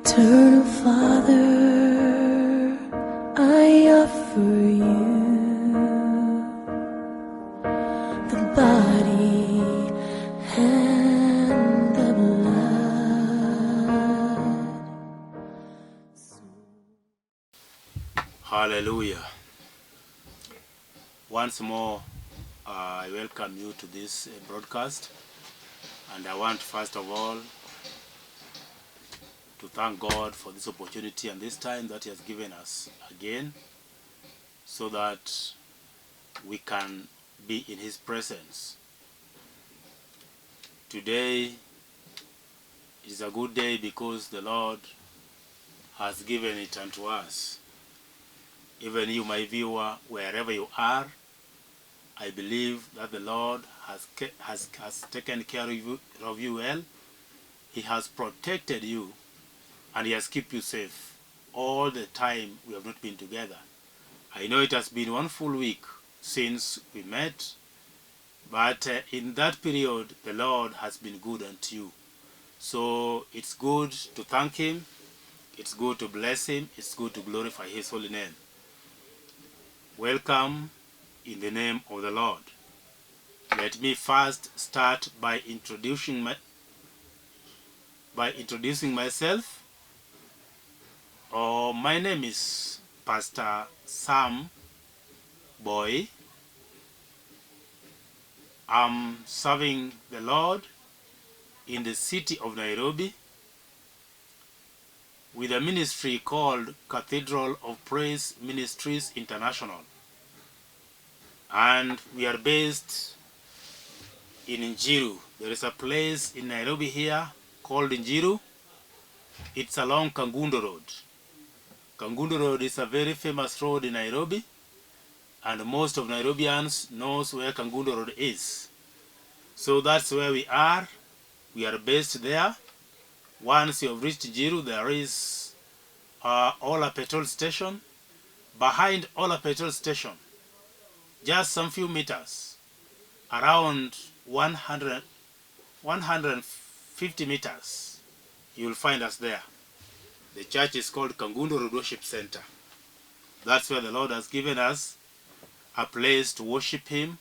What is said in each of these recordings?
Eternal Father, I offer you the body and the blood. Hallelujah. Once more, I welcome you to this broadcast, and I want first of all to thank God for this opportunity and this time that He has given us again, so that we can be in His presence. Today is a good day because the Lord has given it unto us. Even you, my viewer, wherever you are, I believe that the Lord has taken care of you well. He has protected you, and He has kept you safe all the time we have not been together. I know it has been one full week since we met, but in that period the Lord has been good unto you. So it's good to thank Him, it's good to bless Him, it's good to glorify His holy name. Welcome in the name of the Lord. Let me first start by introducing myself. My name is Pastor Sam Boyi. I'm serving the Lord in the city of Nairobi with a ministry called Cathedral of Praise Ministries International. And we are based in Njiru. There is a place in Nairobi here called Njiru. It's along Kangundo Road. Kangundo Road is a very famous road in Nairobi, and most of Nairobians knows where Kangundo Road is. So that's where we are. We are based there. Once you have reached Njiru, there is Ola petrol station. Behind Ola petrol station, just some few meters, around 150 meters, you will find us there. The church is called Kangundo Road Worship Center. That's where the Lord has given us a place to worship Him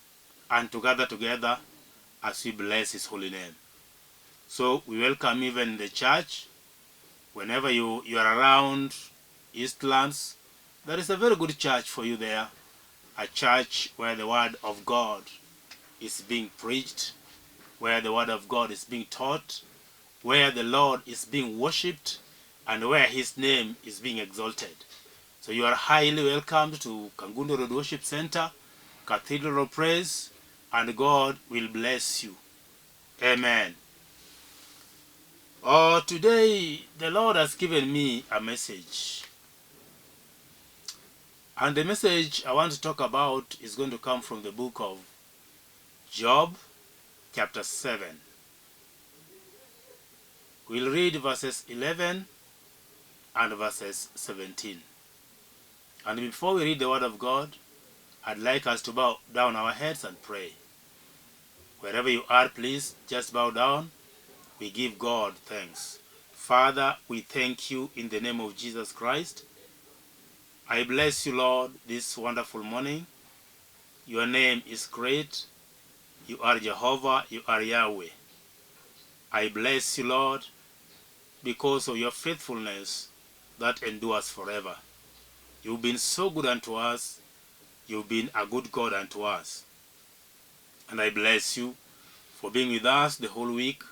and to gather together as we bless His holy name. So we welcome even the church. Whenever you are around Eastlands, there is a very good church for you there. A church where the word of God is being preached, where the word of God is being taught, where the Lord is being worshipped, and where His name is being exalted. So you are highly welcome to Kangundo Road Worship Center, Cathedral of Praise, and God will bless you. Amen. Today, the Lord has given me a message. And the message I want to talk about is going to come from the book of Job, chapter 7. We'll read verses 11 and verses 17. And before we read the word of God, I'd like us to bow down our heads and pray. Wherever you are, please just bow down. We give God thanks. Father, we thank you in the name of Jesus Christ. I bless you, Lord, this wonderful morning. Your name is great. You are Jehovah. You are Yahweh. I bless you, Lord, because of your faithfulness that endures forever. You've been so good unto us. You've been a good God unto us. And I bless you for being with us the whole week.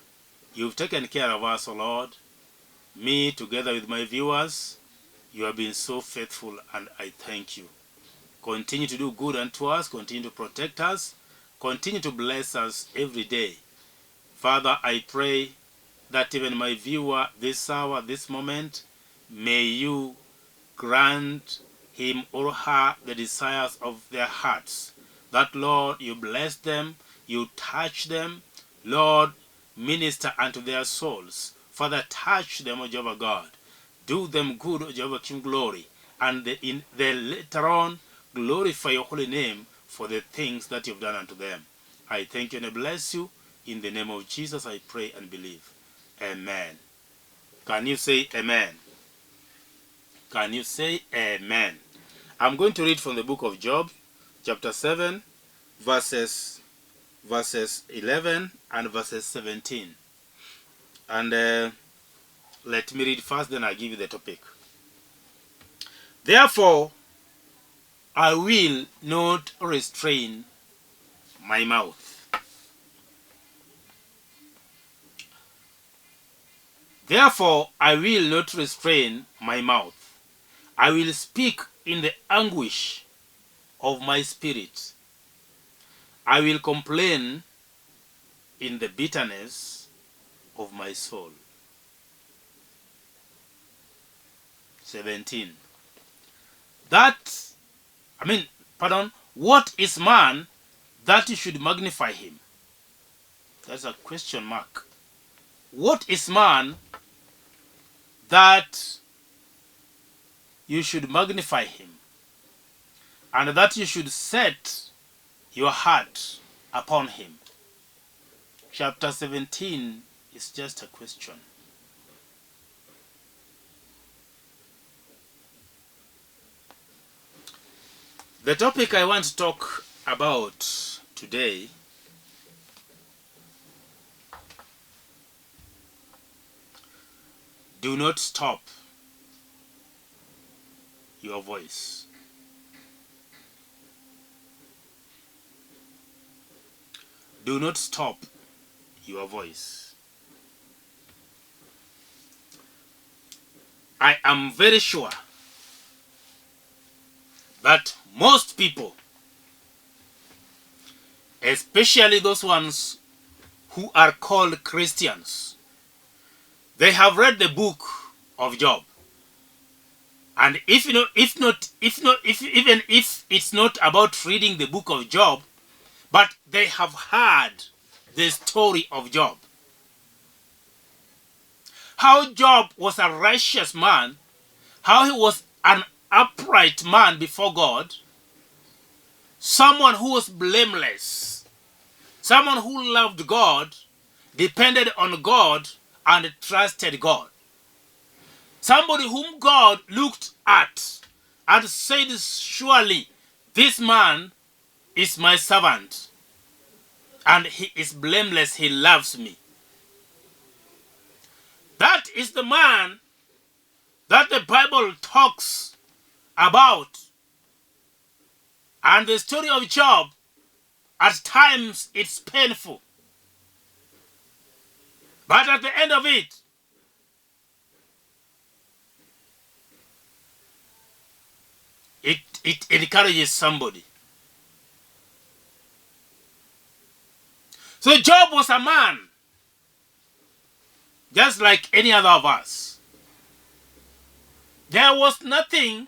You've taken care of us, O Lord. Me, together with my viewers, you have been so faithful, and I thank you. Continue to do good unto us. Continue to protect us. Continue to bless us every day. Father, I pray that even my viewer this hour, this moment, may you grant him or her the desires of their hearts. That, Lord, you bless them, you touch them. Lord, minister unto their souls. Father, touch them, O Jehovah God. Do them good, O Jehovah King Glory. And later on, glorify your holy name for the things that you've done unto them. I thank you and I bless you. In the name of Jesus, I pray and believe. Amen. Can you say amen? Can you say amen? I'm going to read from the book of Job, chapter 7, verses 11 and verses 17. And let me read first, then I'll give you the topic. Therefore, I will not restrain my mouth. Therefore, I will not restrain my mouth. I will speak in the anguish of my spirit. I will complain in the bitterness of my soul. 17. What is man that you should magnify him? That's a question mark. What is man that you should magnify him, and that you should set your heart upon him? Chapter 17 is just a question. The topic I want to talk about today do not stop your voice. Do not stop your voice. I am very sure that most people, especially those ones who are called Christians, they have read the book of Job. And even if it's not about reading the book of Job, but they have heard the story of Job. How Job was a righteous man, how he was an upright man before God, someone who was blameless, someone who loved God, depended on God, and trusted God. Somebody whom God looked at and said, surely this man is my servant, and he is blameless, he loves me. That is the man that the Bible talks about. And the story of Job, at times it's painful. But at the end of it, it encourages somebody. So Job was a man, just like any other of us. There was nothing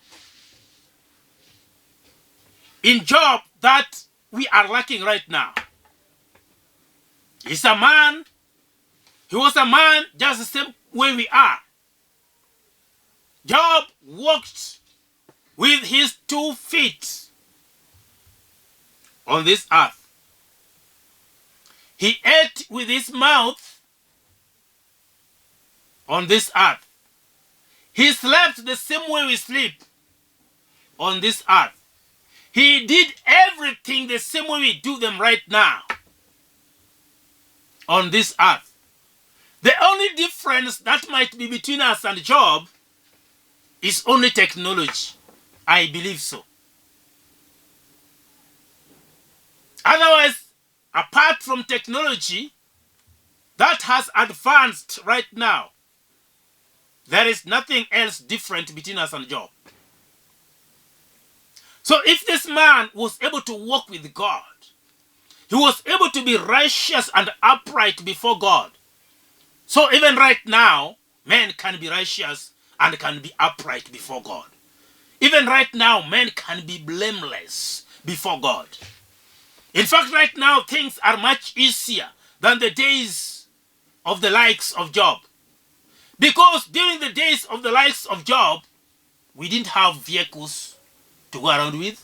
in Job that we are lacking right now. He's a man. He was a man just the same way we are. Job walked with his 2 feet on this earth. He ate with his mouth on this earth. He slept the same way we sleep on this earth. He did everything the same way we do them right now on this earth. The only difference that might be between us and Job is only technology. I believe so. Otherwise, apart from technology that has advanced right now, there is nothing else different between us and Job. So if this man was able to walk with God, he was able to be righteous and upright before God. So even right now, men can be righteous and can be upright before God. Even right now, men can be blameless before God. In fact, right now, things are much easier than the days of the likes of Job. Because during the days of the likes of Job, we didn't have vehicles to go around with.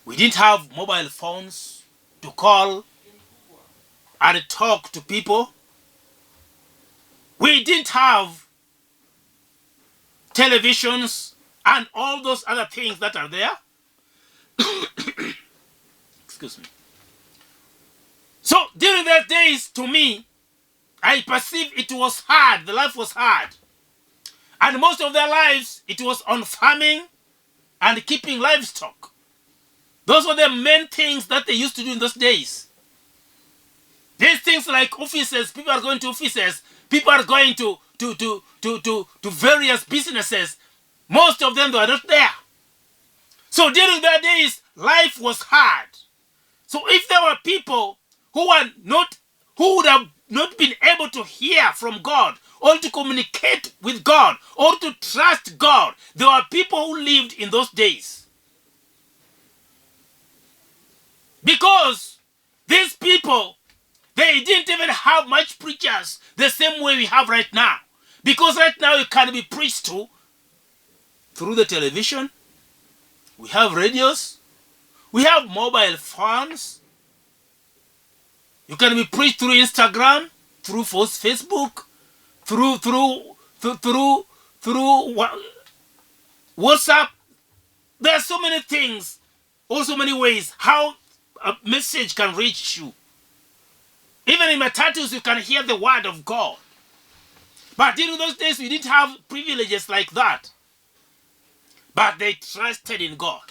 We didn't have mobile phones to call and talk to people. We didn't have televisions and all those other things that are there. Excuse me. So during those days, to me, I perceive it was hard. The life was hard. And most of their lives, it was on farming and keeping livestock. Those were the main things that they used to do in those days. There's things like offices. People are going to offices. People are going to various businesses. Most of them were not there. So during their days, life was hard. So if there were people who would have not been able to hear from God or to communicate with God or to trust God, there were people who lived in those days. Because these people, they didn't even have much preachers the same way we have right now. Because right now you can be preached to through the television. We have radios. We have mobile phones. You can be preached through Instagram, through Facebook, through WhatsApp. There are so many things, also many ways how a message can reach you. Even in matatus, you can hear the word of God. But in those days, we didn't have privileges like that. But they trusted in God.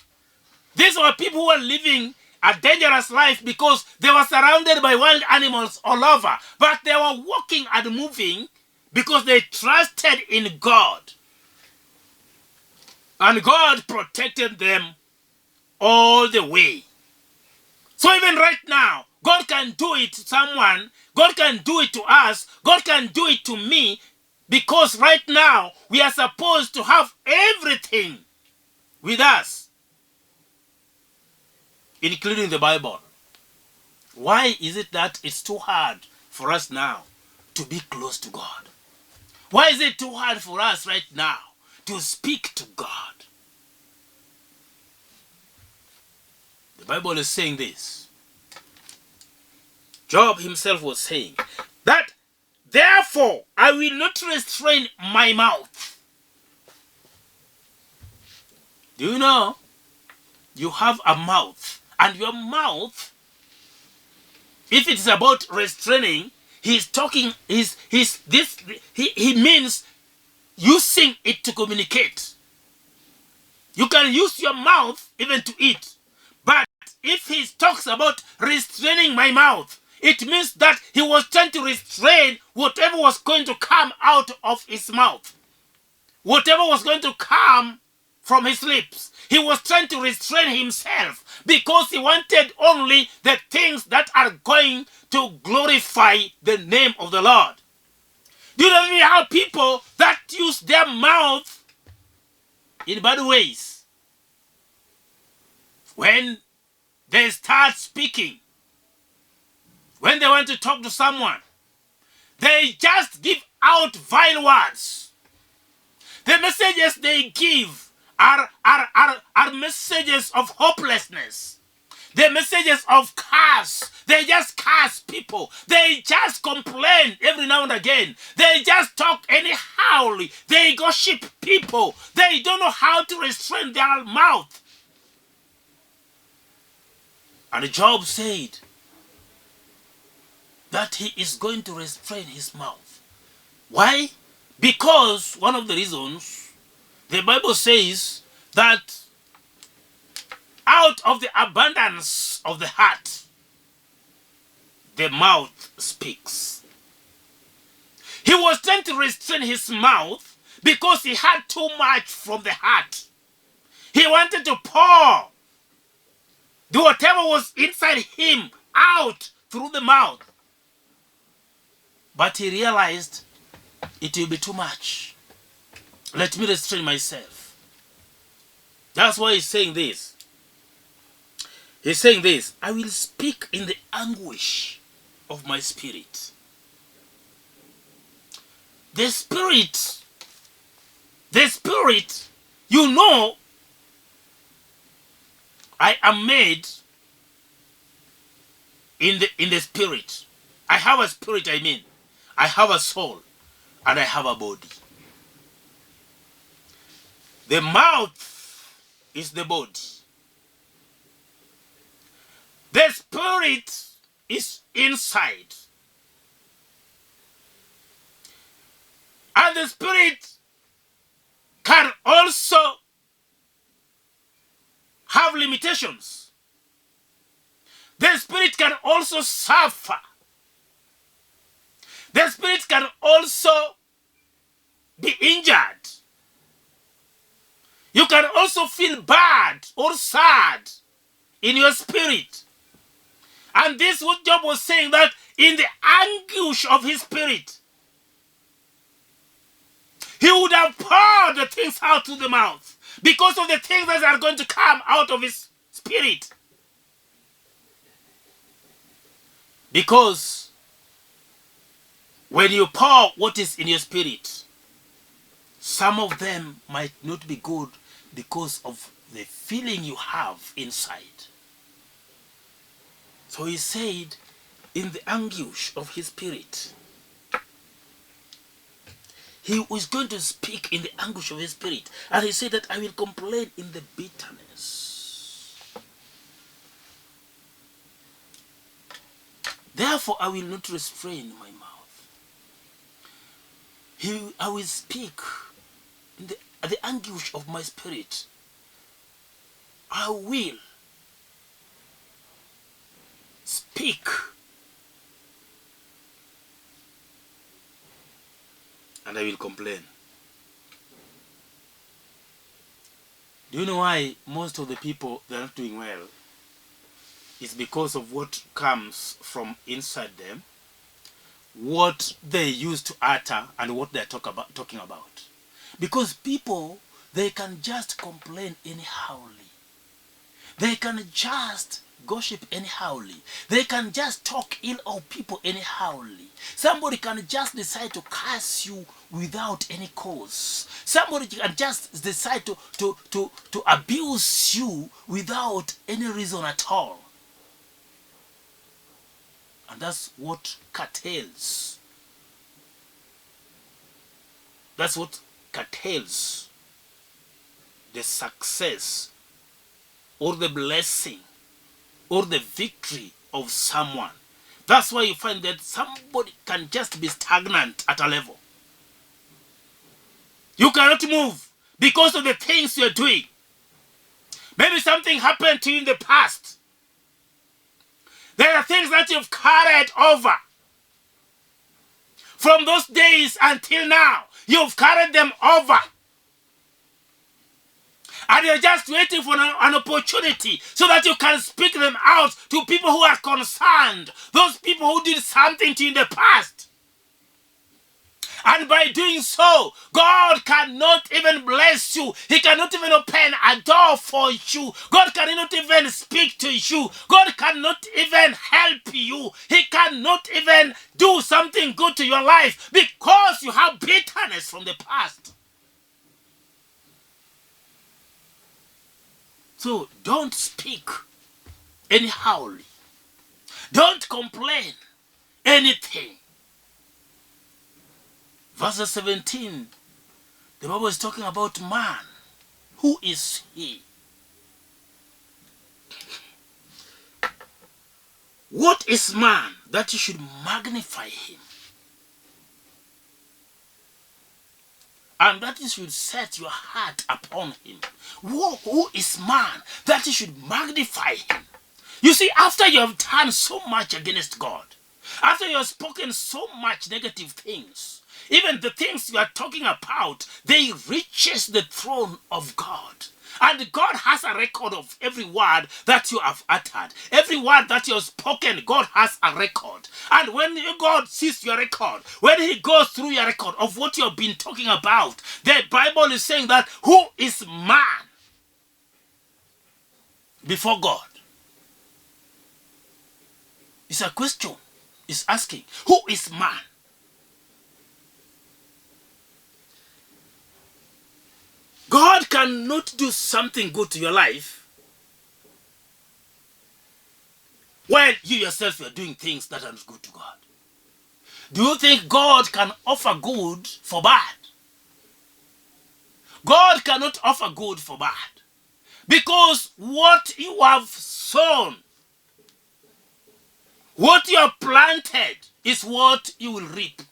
These were people who were living a dangerous life because they were surrounded by wild animals all over. But they were walking and moving because they trusted in God. And God protected them all the way. So even right now, God can do it to someone. God can do it to us. God can do it to me. Because right now, we are supposed to have everything with us, including the Bible. Why is it that it's too hard for us now to be close to God? Why is it too hard for us right now to speak to God? The Bible is saying this. Job himself was saying that, therefore, I will not restrain my mouth. Do you know? You have a mouth. And your mouth, if it's about restraining, he means using it to communicate. You can use your mouth even to eat. But if he talks about restraining my mouth, it means that he was trying to restrain whatever was going to come out of his mouth. Whatever was going to come from his lips. He was trying to restrain himself because he wanted only the things that are going to glorify the name of the Lord. Do you know we have people that use their mouth in bad ways? When they start speaking, when they want to talk to someone, they just give out vile words. The messages they give are messages of hopelessness. The messages of curse. They just curse people. They just complain every now and again. They just talk anyhow. They gossip people. They don't know how to restrain their mouth. And Job said that he is going to restrain his mouth. Why? Because one of the reasons, the Bible says that out of the abundance of the heart, the mouth speaks. He was trying to restrain his mouth because he had too much from the heart. He wanted to pour whatever was inside him out through the mouth. But he realized it will be too much. Let me restrain myself. That's why he's saying this. He's saying this, I will speak in the anguish of my spirit. The spirit, you know, I am made in the spirit. I have a spirit, I have a soul. and I have a body. The mouth is the body. The spirit is inside. And the spirit can also have limitations. The spirit can also suffer. The spirit can also be injured. You can also feel bad or sad in your spirit. And this is what Job was saying, that in the anguish of his spirit, he would have poured the things out to the mouth because of the things that are going to come out of his spirit. Because when you pour what is in your spirit, some of them might not be good because of the feeling you have inside. So he said, in the anguish of his spirit, he was going to speak in the anguish of his spirit. And he said that I will complain in the bitterness. Therefore, I will not restrain my mouth. I will speak in the anguish of my spirit. I will speak. And I will complain. Do you know why most of the people, they're not doing well? It's because of what comes from inside them, what they used to utter, and what they're talking about. Because people, they can just complain anyhowly. They can just gossip anyhowly. They can just talk ill of people anyhowly. Somebody can just decide to curse you without any cause. Somebody can just decide to abuse you without any reason at all. And that's what curtails. That's what curtails the success or the blessing or the victory of someone. That's why you find that somebody can just be stagnant at a level. You cannot move because of the things you're doing. Maybe something happened to you in the past. There are things that you've carried over. From those days until now, you've carried them over. And you're just waiting for an opportunity so that you can speak them out to people who are concerned. Those people who did something to you in the past. And by doing so, God cannot even bless you. He cannot even open a door for you. God cannot even speak to you. God cannot even help you. He cannot even do something good to your life because you have bitterness from the past. So don't speak anyhowly. Don't complain anything. Verse 17, the Bible is talking about man. Who is he? What is man that you should magnify him? And that you should set your heart upon him. Who is man that you should magnify him? You see, after you have done so much against God, after you have spoken so much negative things, even the things you are talking about, they reaches the throne of God. And God has a record of every word that you have uttered. Every word that you have spoken, God has a record. And when God sees your record, when he goes through your record of what you have been talking about, the Bible is saying that who is man before God? It's a question. It's asking, who is man? God cannot do something good to your life while you yourself are doing things that are not good to God. Do you think God can offer good for bad? God cannot offer good for bad. Because what you have sown, what you have planted, is what you will reap.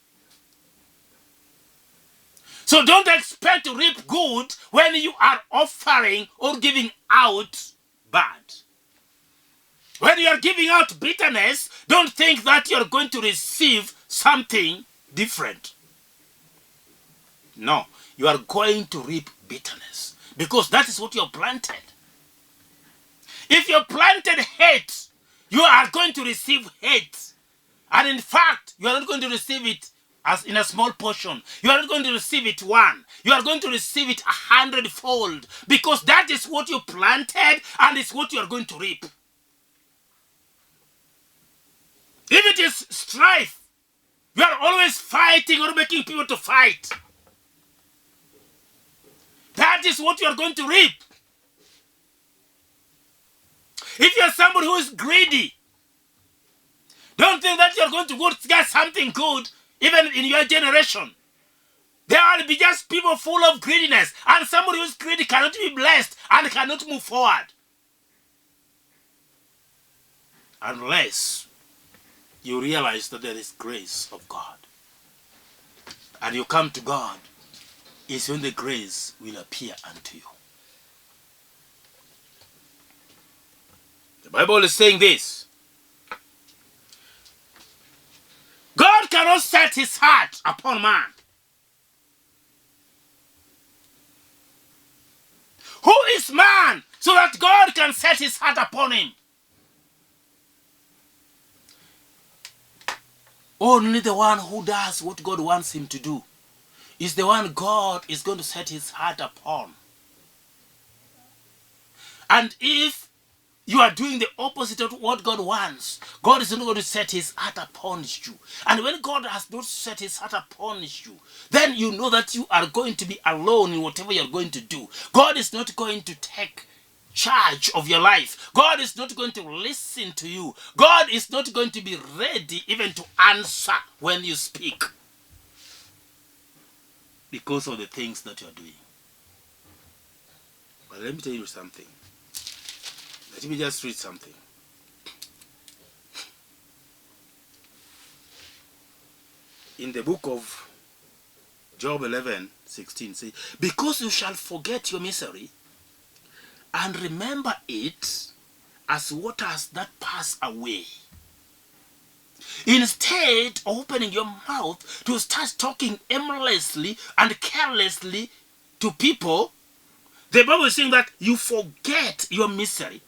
So don't expect to reap good when you are offering or giving out bad. When you are giving out bitterness, don't think that you are going to receive something different. No, you are going to reap bitterness because that is what you have planted. If you planted hate, you are going to receive hate. And in fact, you are not going to receive it as in a small portion. You are not going to receive it one. You are going to receive it 100-fold because that is what you planted and it's what you are going to reap. If it is strife, you are always fighting or making people to fight. That is what you are going to reap. If you are somebody who is greedy, don't think that you are going to go get something good even in your generation. There will be just people full of greediness, and somebody who is greedy cannot be blessed and cannot move forward. Unless you realize that there is grace of God. And you come to God, is when the grace will appear unto you. The Bible is saying this. God cannot set his heart upon man. Who is man so that God can set his heart upon him? Only the one who does what God wants him to do is the one God is going to set his heart upon. And if you are doing the opposite of what God wants, God is not going to set his heart upon you. And when God has not set his heart upon you, then you know that you are going to be alone in whatever you are going to do. God is not going to take charge of your life. God is not going to listen to you. God is not going to be ready even to answer when you speak, because of the things that you are doing. But let me tell you something. Let me just read something. In the book of Job 11:16, say, because you shall forget your misery and remember it as waters that pass away. Instead of opening your mouth to start talking aimlessly and carelessly to people, the Bible is saying that you forget your misery.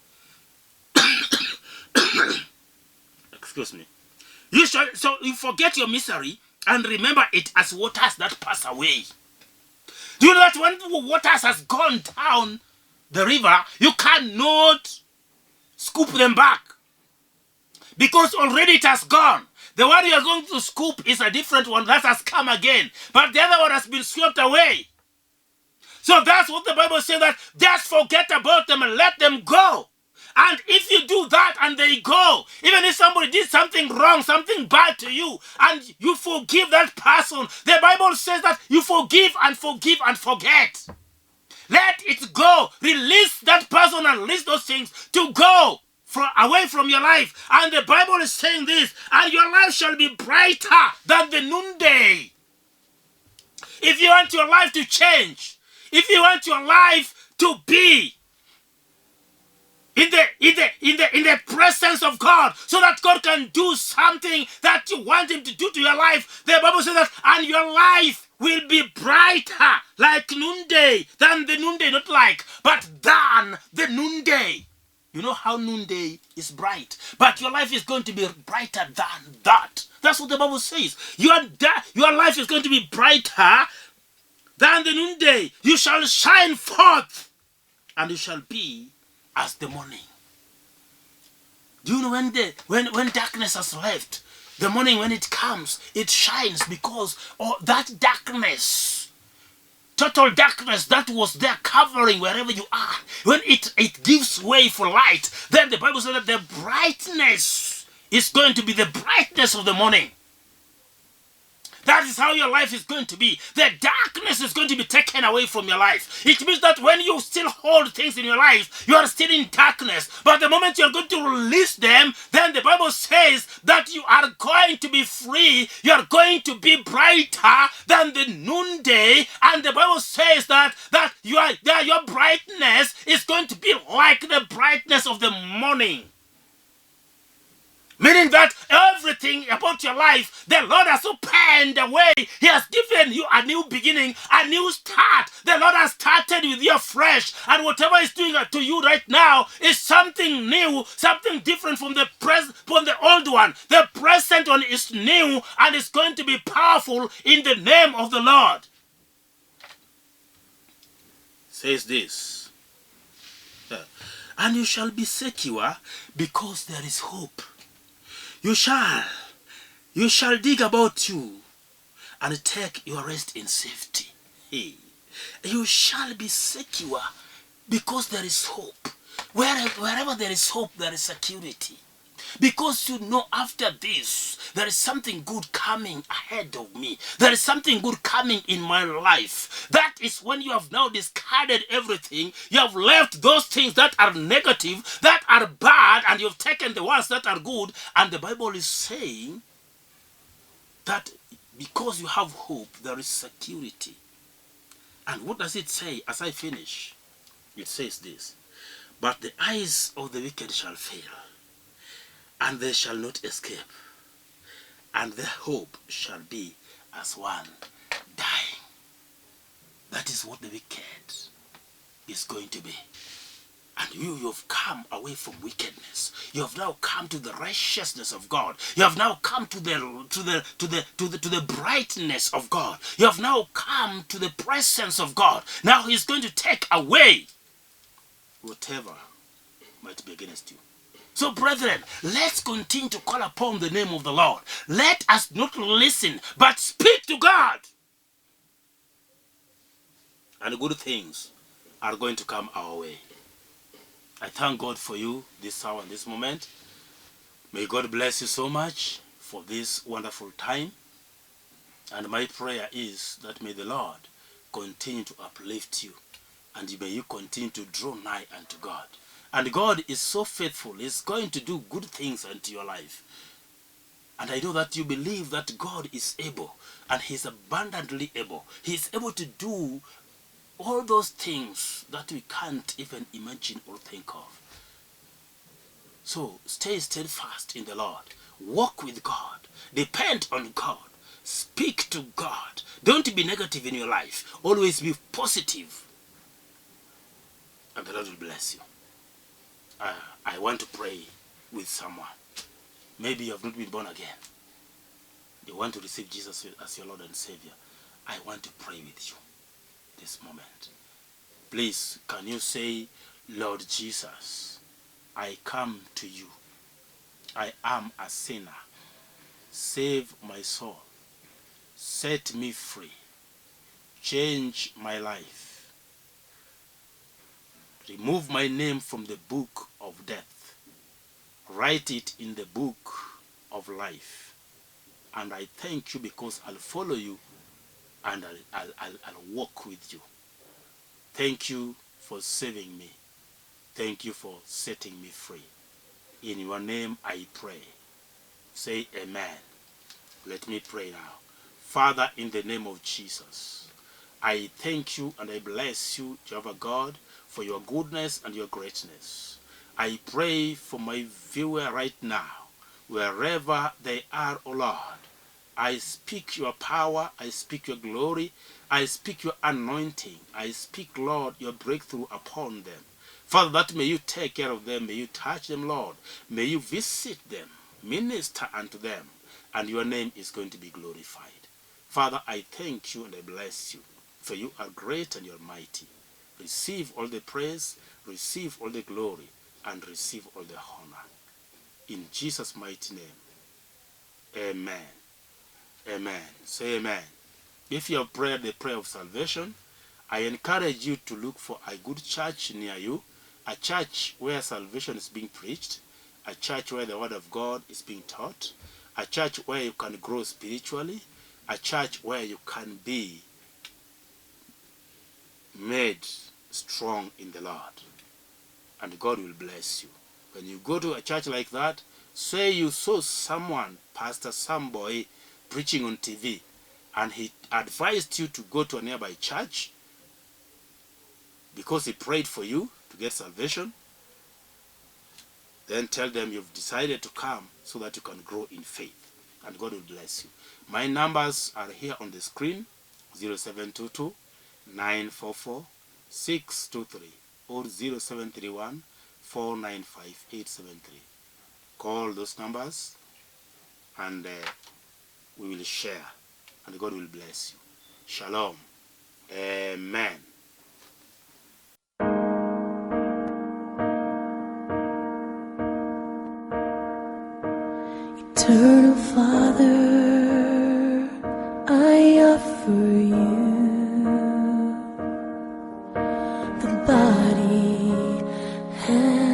Excuse me. So you forget your misery and remember it as waters that pass away. Do you know that when the waters has gone down the river, you cannot scoop them back? Because already it has gone. The one you are going to scoop is a different one that has come again. But the other one has been swept away. So that's what the Bible says, that just forget about them and let them go. And if you do that and they go, even if somebody did something wrong, something bad to you, and you forgive that person, the Bible says that you forgive and forget. Let it go. Release that person and release those things to go away from your life. And the Bible is saying this, and your life shall be brighter than the noonday. If you want your life to change, if you want your life to be in the presence of God, so that God can do something that you want him to do to your life, the Bible says that, and your life will be brighter like noonday, than the noonday, not like, but than the noonday. You know how noonday is bright, but your life is going to be brighter than that. That's what the Bible says. Your life is going to be brighter than the noonday. You shall shine forth, and you shall be as the morning. Do you know when darkness has left, the morning when it comes, it shines, because that darkness, total darkness that was there covering wherever you are, when it gives way for light, then the Bible says that the brightness is going to be the brightness of the morning. That is how your life is going to be. The darkness is going to be taken away from your life. It means that when you still hold things in your life, you are still in darkness. But the moment you are going to release them, then the Bible says that you are going to be free. You are going to be brighter than the noonday. And the Bible says that your brightness is going to be like the brightness of the morning. Meaning that everything about your life, the Lord has opened the way. He has given you a new beginning, a new start. The Lord has started with you fresh. And whatever He's doing to you right now is something new, something different from the old one. The present one is new and is going to be powerful in the name of the Lord. Says this. And you shall be secure because there is hope. You shall dig about you and take your rest in safety. You shall be secure because there is hope. Wherever there is hope, there is security. Because you know after this, there is something good coming ahead of me. There is something good coming in my life. That is when you have now discarded everything. You have left those things that are negative, that are bad, and you have taken the ones that are good. And the Bible is saying that because you have hope, there is security. And what does it say as I finish? It says this: but the eyes of the wicked shall fail, and they shall not escape, and their hope shall be as one dying. That is what the wicked is going to be. And you have come away from wickedness. You have now come to the righteousness of God. You have now come to the brightness of God. You have now come to the presence of God. Now He's going to take away whatever might be against you. So, brethren, let's continue to call upon the name of the Lord. Let us not listen, but speak to God. And good things are going to come our way. I thank God for you this hour and this moment. May God bless you so much for this wonderful time. And my prayer is that may the Lord continue to uplift you, and may you continue to draw nigh unto God. And God is so faithful. He's going to do good things unto your life. And I know that you believe that God is able, and He's abundantly able. He's able to do all those things that we can't even imagine or think of. So stay steadfast in the Lord. Walk with God. Depend on God. Speak to God. Don't be negative in your life. Always be positive. And the Lord will bless you. I want to pray with someone. Maybe you have not been born again. You want to receive Jesus as your Lord and Savior. I want to pray with you this moment. Please, can you say, Lord Jesus, I come to you. I am a sinner. Save my soul. Set me free. Change my life. Remove my name from the book of death. Write it in the book of life. And I thank you because I'll follow you and I'll walk with you. Thank you for saving me. Thank you for setting me free. In your name I pray. Say amen. Let me pray now. Father, in the name of Jesus, I thank you and I bless you, Jehovah God, for your goodness and your greatness. I pray for my viewer right now, wherever they are, O Lord. I speak your power, I speak your glory, I speak your anointing, I speak, Lord, your breakthrough upon them. Father, that may you take care of them, may you touch them, Lord. May you visit them, minister unto them, and your name is going to be glorified. Father, I thank you and I bless you, for you are great and you are mighty. Receive all the praise, receive all the glory, and receive all the honor. In Jesus' mighty name, amen. Amen. Say amen. If you have prayed the prayer of salvation, I encourage you to look for a good church near you, a church where salvation is being preached, a church where the word of God is being taught, a church where you can grow spiritually, a church where you can be made strong in the Lord, and God will bless you. When you go to a church like that, say you saw someone, Pastor Boyi, preaching on TV, and he advised you to go to a nearby church because he prayed for you to get salvation, then tell them you've decided to come so that you can grow in faith, and God will bless you. My numbers are here on the screen: 0722 944 623 or 0731 495 873. Call those numbers and we will share, and God will bless you. Shalom. Amen. Eternal Father, I offer you the body and